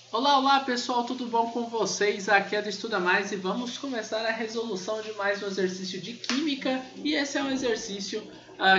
Olá, olá pessoal, tudo bom com vocês? Aqui é do Estuda Mais e vamos começar a resolução de mais um exercício de Química. E esse é um exercício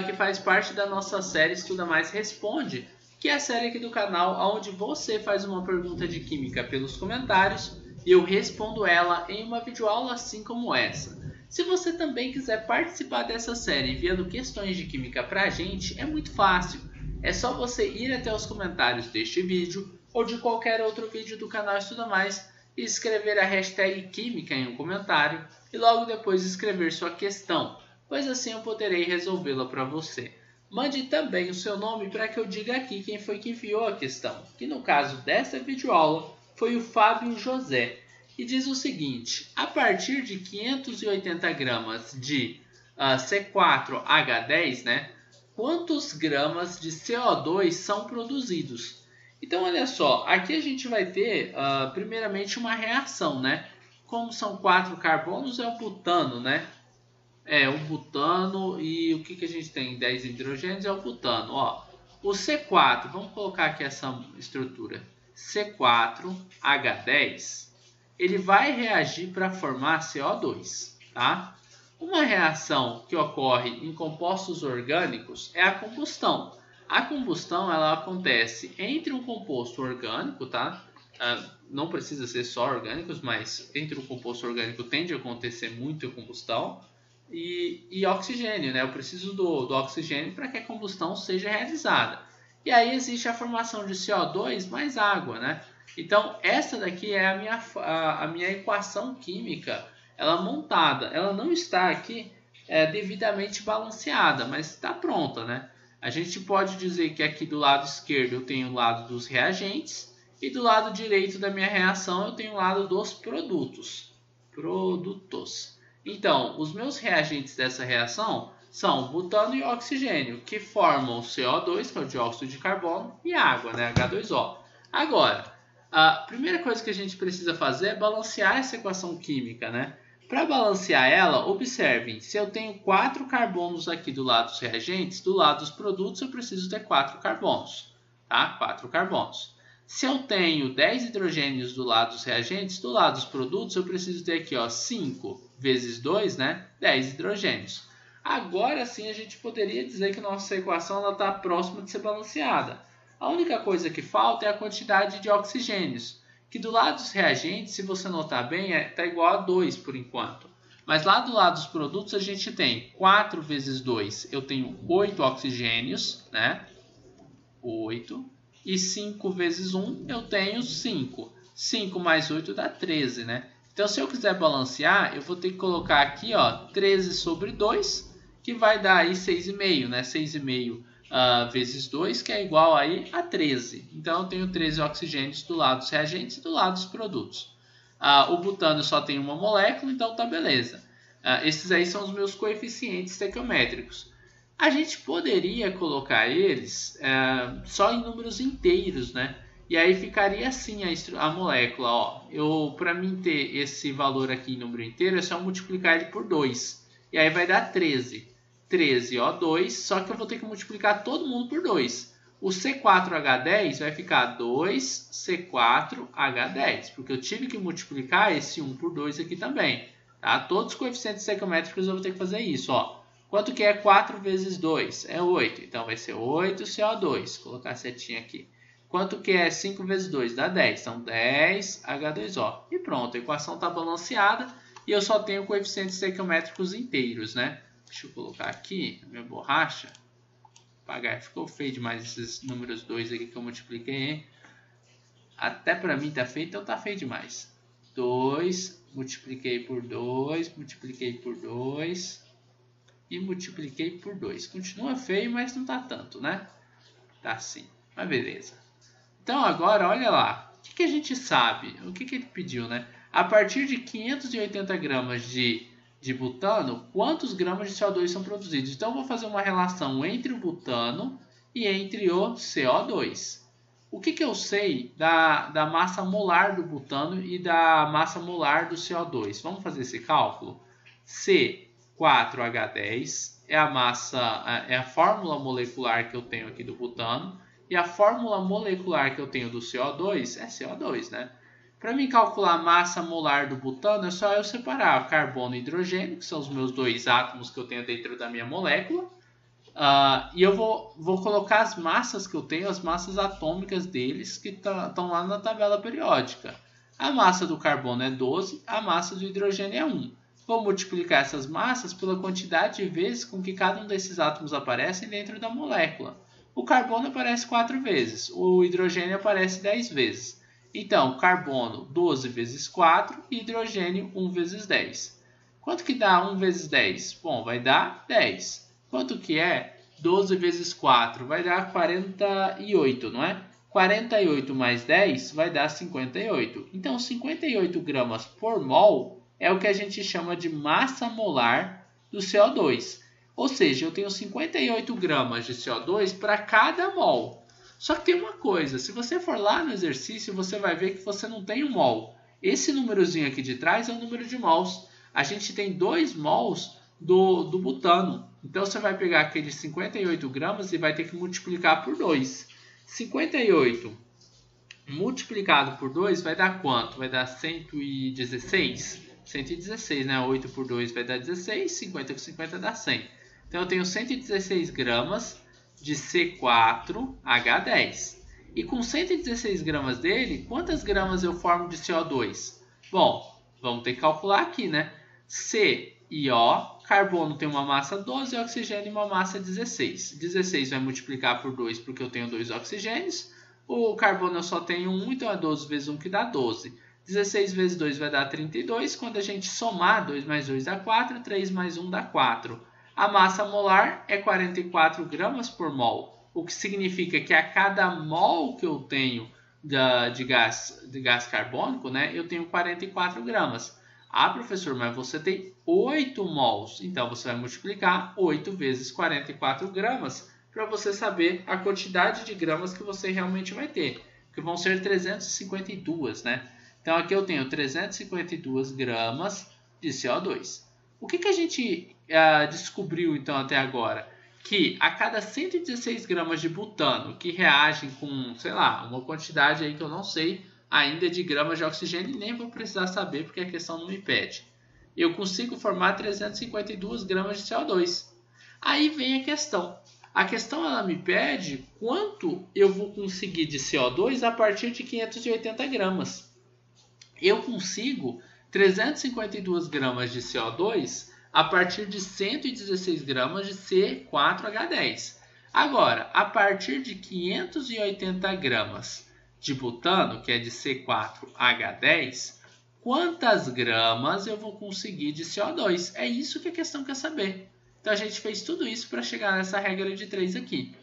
que faz parte da nossa série Estuda Mais Responde, que é a série aqui do canal onde você faz uma pergunta de Química pelos comentários e eu respondo ela em uma videoaula assim como essa. Se você também quiser participar dessa série enviando questões de Química para a gente, é muito fácil. É só você ir até os comentários deste vídeo ou de qualquer outro vídeo do canal Estuda Mais e escrever a hashtag Química em um comentário e logo depois escrever sua questão, pois assim eu poderei resolvê-la para você. Mande também o seu nome para que eu diga aqui quem foi que enviou a questão, que no caso desta videoaula foi o Fábio José, e diz o seguinte: a partir de 580 gramas de C4H10, né, quantos gramas de CO2 são produzidos? Então, olha só, aqui a gente vai ter, primeiramente, uma reação, né? Como são 4 carbonos, é o butano, né? É, o butano e o que a gente tem? 10 hidrogênios é o butano, ó. O C4, vamos colocar aqui essa estrutura. C4H10, ele vai reagir para formar CO2, tá? Uma reação que ocorre em compostos orgânicos é a combustão. A combustão ela acontece entre um composto orgânico, tá? Não precisa ser só orgânicos, mas entre um composto orgânico tende a acontecer muito combustão e oxigênio, né? Eu preciso do oxigênio para que a combustão seja realizada. E aí existe a formação de CO2 mais água, né? Então essa daqui é a minha equação química, ela montada. Ela não está aqui devidamente balanceada, mas está pronta, né? A gente pode dizer que aqui do lado esquerdo eu tenho o lado dos reagentes e do lado direito da minha reação eu tenho o lado dos produtos. Então, os meus reagentes dessa reação são butano e oxigênio, que formam CO2, que é o dióxido de carbono, e água, né, H2O. Agora, a primeira coisa que a gente precisa fazer é balancear essa equação química, né? Para balancear ela, observem, se eu tenho 4 carbonos aqui do lado dos reagentes, do lado dos produtos eu preciso ter 4 carbonos, tá? 4 carbonos. Se eu tenho 10 hidrogênios do lado dos reagentes, do lado dos produtos eu preciso ter aqui, ó, 5 vezes 2, né? 10 hidrogênios. Agora sim a gente poderia dizer que nossa equação está próxima de ser balanceada. A única coisa que falta é a quantidade de oxigênios, que do lado dos reagentes, se você notar bem, está igual a 2 por enquanto. Mas lá do lado dos produtos a gente tem 4 vezes 2, eu tenho 8 oxigênios, né? 8. E 5 vezes 1 eu tenho 5. 5 mais 8 dá 13, né? Então se eu quiser balancear, eu vou ter que colocar aqui, ó, 13 sobre 2, que vai dar aí 6,5, né? 6,5 vezes 2, que é igual aí a 13. Então eu tenho 13 oxigênios do lado dos reagentes e do lado dos produtos. O butano só tem uma molécula, então tá beleza. Esses aí são os meus coeficientes estequiométricos. A gente poderia colocar eles só em números inteiros, né? E aí ficaria assim a molécula, ó. Para mim ter esse valor aqui em número inteiro, é só multiplicar ele por 2. E aí vai dar 13. 13O2, só que eu vou ter que multiplicar todo mundo por 2. O C4H10 vai ficar 2C4H10, porque eu tive que multiplicar esse 1 por 2 aqui também. Tá? Todos os coeficientes estequiométricos eu vou ter que fazer isso, ó. Quanto que é 4 vezes 2? É 8. Então vai ser 8CO2. Vou colocar a setinha aqui. Quanto que é 5 vezes 2? Dá 10. Então 10H2O. E pronto, a equação está balanceada e eu só tenho coeficientes estequiométricos inteiros, né? Deixa eu colocar aqui a minha borracha. Apagar. Ficou feio demais esses números 2 aqui que eu multipliquei, hein? Até para mim tá feio, então tá feio demais. 2, multipliquei por 2, multipliquei por 2 e multipliquei por 2. Continua feio, mas não tá tanto, né? Tá assim, mas beleza. Então agora, olha lá. O que a gente sabe? O que ele pediu, né? A partir de 580 gramas de butano, quantos gramas de CO2 são produzidos? Então eu vou fazer uma relação entre o butano e entre o CO2. O que eu sei da massa molar do butano e da massa molar do CO2? Vamos fazer esse cálculo? C4H10 é a fórmula molecular que eu tenho aqui do butano e a fórmula molecular que eu tenho do CO2 é CO2, né? Para mim calcular a massa molar do butano, é só eu separar carbono e hidrogênio, que são os meus dois átomos que eu tenho dentro da minha molécula. E eu vou colocar as massas que eu tenho, as massas atômicas deles, que estão lá na tabela periódica. A massa do carbono é 12, a massa do hidrogênio é 1. Vou multiplicar essas massas pela quantidade de vezes com que cada um desses átomos aparecem dentro da molécula. O carbono aparece 4 vezes, o hidrogênio aparece 10 vezes. Então, carbono 12 vezes 4 e hidrogênio 1 vezes 10. Quanto que dá 1 vezes 10? Bom, vai dar 10. Quanto que é 12 vezes 4? Vai dar 48, não é? 48 mais 10 vai dar 58. Então, 58 gramas por mol é o que a gente chama de massa molar do CO2. Ou seja, eu tenho 58 gramas de CO2 para cada mol. Só que tem uma coisa, se você for lá no exercício, você vai ver que você não tem um mol. Esse númerozinho aqui de trás é o número de mols. A gente tem 2 mols do butano. Então, você vai pegar aqueles 58 gramas e vai ter que multiplicar por 2. 58 multiplicado por 2 vai dar quanto? Vai dar 116? 116, né? 8 por 2 vai dar 16, 50 por 50 dá 100. Então, eu tenho 116 gramas de C4H10. E com 116 gramas dele, quantas gramas eu formo de CO2? Bom, vamos ter que calcular aqui, né? C e O, carbono tem uma massa 12 e oxigênio uma massa 16. 16 vai multiplicar por 2 porque eu tenho 2 oxigênios. O carbono eu só tenho 1, então é 12 vezes 1 que dá 12. 16 vezes 2 vai dar 32. Quando a gente somar, 2 mais 2 dá 4, 3 mais 1 dá 4. A massa molar é 44 gramas por mol, o que significa que a cada mol que eu tenho de gás carbônico, né, eu tenho 44 gramas. Ah, professor, mas você tem 8 mols. Então, você vai multiplicar 8 vezes 44 gramas para você saber a quantidade de gramas que você realmente vai ter, que vão ser 352, né? Então, aqui eu tenho 352 gramas de CO2. O que a gente descobriu, então, até agora? Que a cada 116 gramas de butano que reagem com, sei lá, uma quantidade aí que eu não sei ainda de gramas de oxigênio, e nem vou precisar saber porque a questão não me pede, eu consigo formar 352 gramas de CO2. Aí vem a questão. A questão ela me pede quanto eu vou conseguir de CO2 a partir de 580 gramas. Eu consigo 352 gramas de CO2 a partir de 116 gramas de C4H10. Agora, a partir de 580 gramas de butano, que é de C4H10, quantas gramas eu vou conseguir de CO2? É isso que a questão quer saber. Então, a gente fez tudo isso para chegar nessa regra de 3 aqui.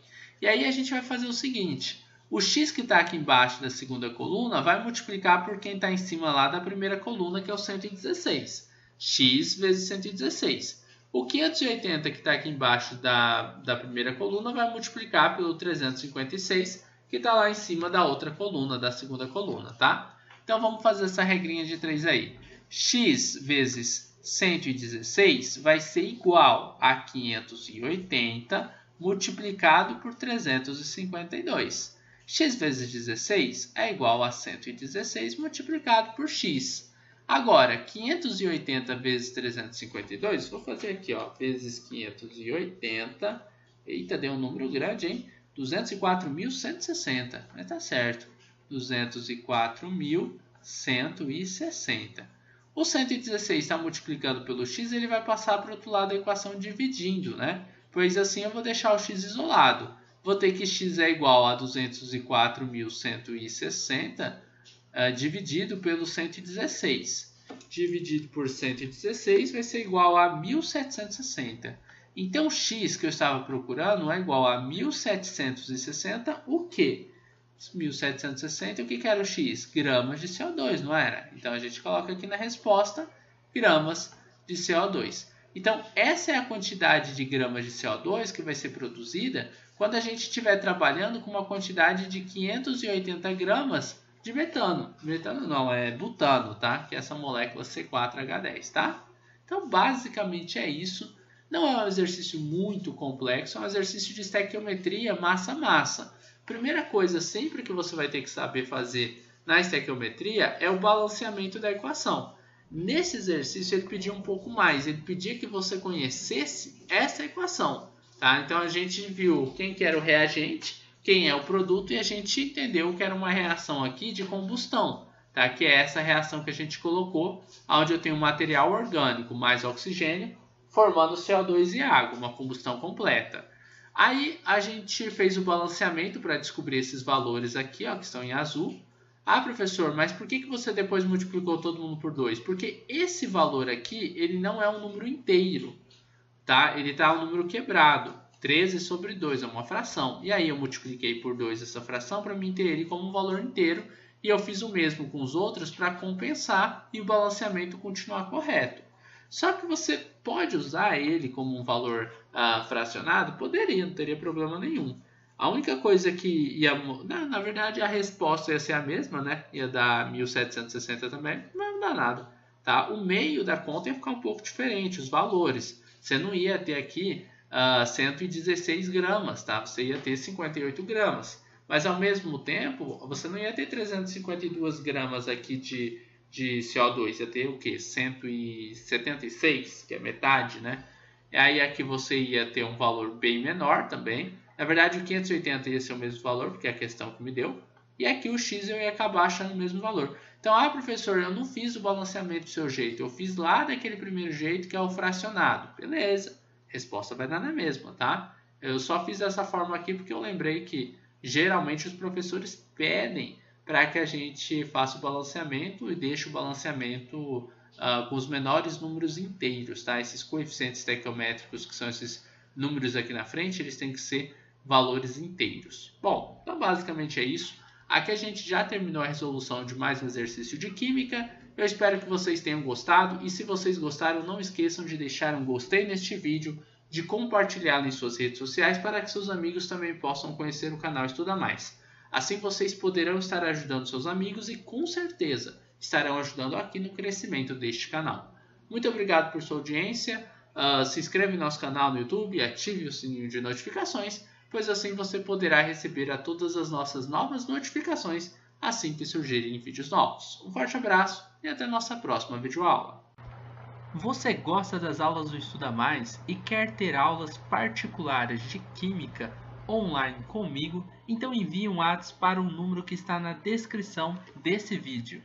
E aí, a gente vai fazer o seguinte. O x que está aqui embaixo da segunda coluna vai multiplicar por quem está em cima lá da primeira coluna, que é o 116. X vezes 116. O 580 que está aqui embaixo da primeira coluna vai multiplicar pelo 356, que está lá em cima da outra coluna, da segunda coluna, tá? Então, vamos fazer essa regrinha de 3 aí. X vezes 116 vai ser igual a 580 multiplicado por 352. X vezes 16 é igual a 116 multiplicado por x. Agora, 580 vezes 352, vou fazer aqui, ó, vezes 580. Eita, deu um número grande, hein? 204.160. Mas tá certo. 204.160. O 116 está multiplicando pelo x, ele vai passar para o outro lado da equação dividindo, né? Pois assim eu vou deixar o x isolado. Vou ter que x é igual a 204.160 dividido pelo 116. Dividido por 116 vai ser igual a 1.760. Então, x que eu estava procurando é igual a 1.760 o quê? 1.760, o que era o x? Gramas de CO2, não era? Então, a gente coloca aqui na resposta gramas de CO2. Então, essa é a quantidade de gramas de CO2 que vai ser produzida quando a gente estiver trabalhando com uma quantidade de 580 gramas de metano. Metano não, é butano, tá? Que é essa molécula C4H10, tá? Então, basicamente é isso. Não é um exercício muito complexo, é um exercício de estequiometria massa-massa. primeira coisa sempre que você vai ter que saber fazer na estequiometria é o balanceamento da equação. Nesse exercício ele pedia um pouco mais, ele pedia que você conhecesse essa equação. Tá? Então a gente viu quem que era o reagente, quem é o produto e a gente entendeu que era uma reação aqui de combustão, tá? Que é essa reação que a gente colocou, onde eu tenho material orgânico mais oxigênio formando CO2 e água, uma combustão completa. Aí a gente fez o balanceamento para descobrir esses valores aqui, ó, que estão em azul. Ah, professor, mas por que você depois multiplicou todo mundo por 2? Porque esse valor aqui, ele não é um número inteiro, tá? Ele está um número quebrado, 13 sobre 2, é uma fração. E aí eu multipliquei por 2 essa fração para mim ter ele como um valor inteiro. E eu fiz o mesmo com os outros para compensar e o balanceamento continuar correto. Só que você pode usar ele como um valor fracionado? Poderia, não teria problema nenhum. A única coisa que ia... Na verdade, a resposta ia ser a mesma, né? Ia dar 1760 também, não vai mudar nada. Tá? O meio da conta ia ficar um pouco diferente, os valores. Você não ia ter aqui 116 gramas, tá? Você ia ter 58 gramas. Mas, ao mesmo tempo, você não ia ter 352 gramas aqui de CO2. Ia ter o quê? 176, que é metade, né? E aí aqui você ia ter um valor bem menor também. Na verdade, o 580 ia ser o mesmo valor, porque é a questão que me deu. E aqui o X eu ia acabar achando o mesmo valor. Então, professor, eu não fiz o balanceamento do seu jeito. Eu fiz lá daquele primeiro jeito, que é o fracionado. Beleza, resposta vai dar na mesma, tá? Eu só fiz dessa forma aqui porque eu lembrei que geralmente os professores pedem para que a gente faça o balanceamento e deixe o balanceamento com os menores números inteiros, tá? Esses coeficientes estequiométricos, que são esses números aqui na frente, eles têm que ser valores inteiros. Bom, então basicamente é isso. Aqui a gente já terminou a resolução de mais um exercício de química. Eu espero que vocês tenham gostado e se vocês gostaram, não esqueçam de deixar um gostei neste vídeo, de compartilhá-lo em suas redes sociais para que seus amigos também possam conhecer o canal Estuda Mais. Assim vocês poderão estar ajudando seus amigos e com certeza estarão ajudando aqui no crescimento deste canal. Muito obrigado por sua audiência. Se inscreva em nosso canal no YouTube e ative o sininho de notificações, pois assim você poderá receber todas as nossas novas notificações assim que surgirem vídeos novos. Um forte abraço e até a nossa próxima videoaula. Você gosta das aulas do Estuda Mais e quer ter aulas particulares de Química online comigo? Então envie um WhatsApp para o número que está na descrição desse vídeo.